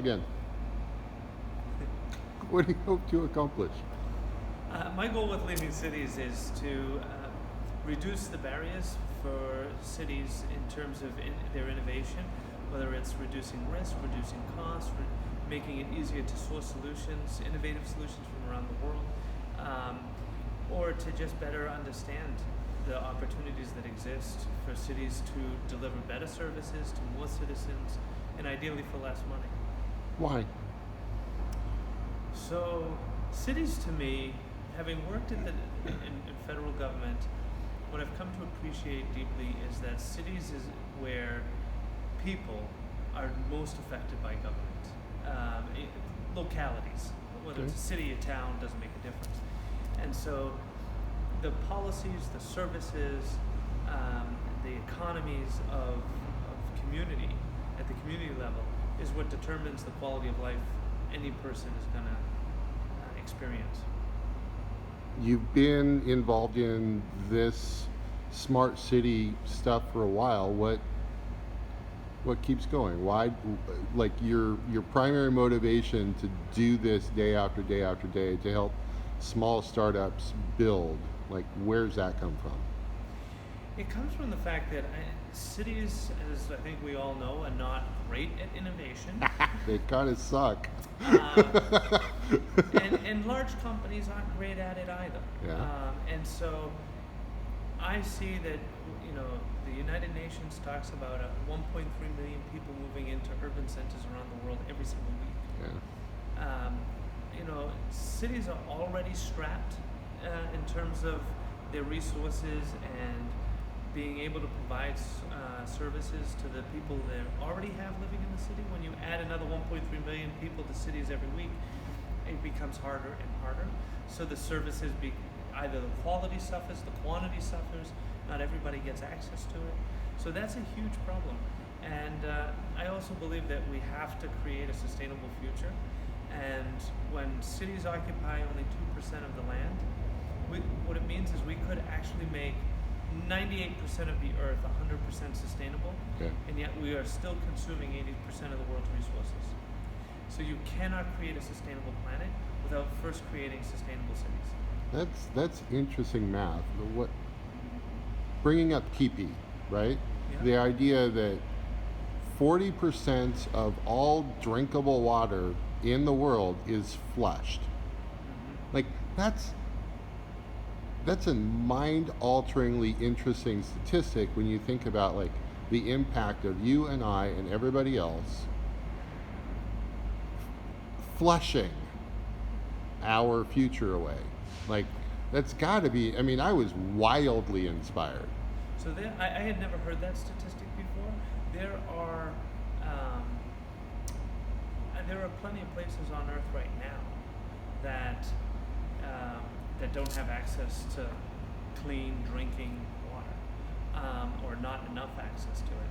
again. What do you hope to accomplish? My goal with leading cities is to reduce the barriers for cities in terms of their innovation, whether it's reducing risk, reducing costs, making it easier to source solutions, innovative solutions from around the world, or to just better understand the opportunities that exist for cities to deliver better services to more citizens, and ideally for less money. Why? So, cities to me, having worked in federal government, what I've come to appreciate deeply is that cities is where people are most affected by government. Localities, whether it's a city, a town, doesn't make a difference. And so the policies, the services, the economies of community at the community level is what determines the quality of life any person is going to experience. You've been involved in this smart city stuff for a while. What keeps going? Why, like your primary motivation to do this day after day after day to help small startups build, like where's that come from? It comes from the fact that cities, as I think we all know, are not great at innovation. They kind of suck. And large companies aren't great at it either. Yeah. And so I see that, the United Nations talks about 1.3 million people moving into urban centers around the world every single week. Yeah. Cities are already strapped in terms of their resources and being able to provide services to the people they already have living in the city. When you add another 1.3 million people to cities every week, it becomes harder and harder. So the services, either the quality suffers, the quantity suffers, not everybody gets access to it. So that's a huge problem. And I also believe that we have to create a sustainable future. And when cities occupy only 2% of the land, what it means is we could actually make 98% of the earth 100% sustainable, Okay. and yet we are still consuming 80% of the world's resources. So you cannot create a sustainable planet without first creating sustainable cities. That's interesting math. Bringing up TP, right? Yeah. The idea that 40% of all drinkable water in the world is flushed. Mm-hmm. Like that's a mind-alteringly interesting statistic when you think about like the impact of you and I and everybody else flushing our future away. Like that's got to be. I mean, I was wildly inspired. So I had never heard that statistic before. There are plenty of places on Earth right now that don't have access to clean drinking water, or not enough access to it.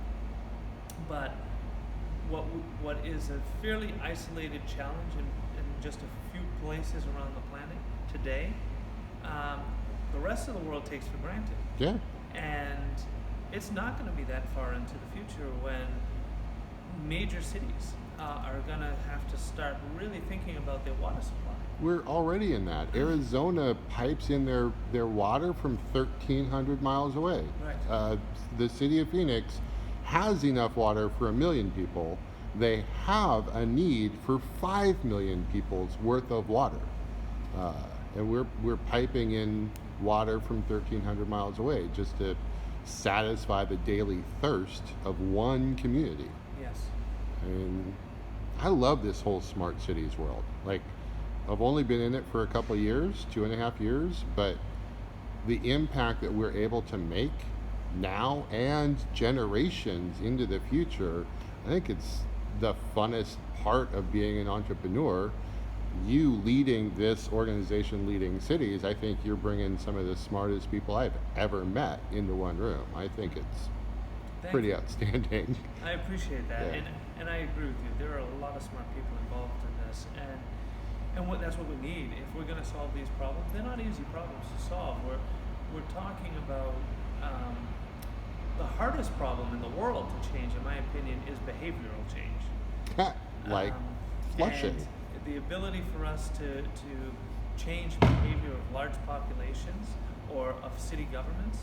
But what is a fairly isolated challenge in just a few places around the planet today, the rest of the world takes for granted. Yeah. And it's not going to be that far into the future when major cities are going to have to start really thinking about their water supply. We're already in that. Arizona pipes in their water from 1,300 miles away. Right. The city of Phoenix has enough water for 1 million people. They have a need for 5 million people's worth of water. And we're piping in water from 1,300 miles away just to satisfy the daily thirst of one community. Yes. I mean, I love this whole smart cities world. Like, I've only been in it for a couple of years, 2.5 years, but the impact that we're able to make now and generations into the future, I think it's the funnest part of being an entrepreneur. You leading this organization, leading cities, I think you're bringing some of the smartest people I've ever met into one room. I think it's pretty outstanding. I appreciate that, Yeah. and I agree with you. There are a lot of smart people involved in this, and that's what we need if we're going to solve these problems. They're not easy problems to solve. We're talking about the hardest problem in the world to change, in my opinion, is behavioral change. Like, flushing. And the ability for us to change behavior of large populations or of city governments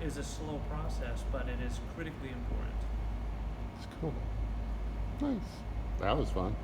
is a slow process, but it is critically important. It's cool. Nice. That was fun.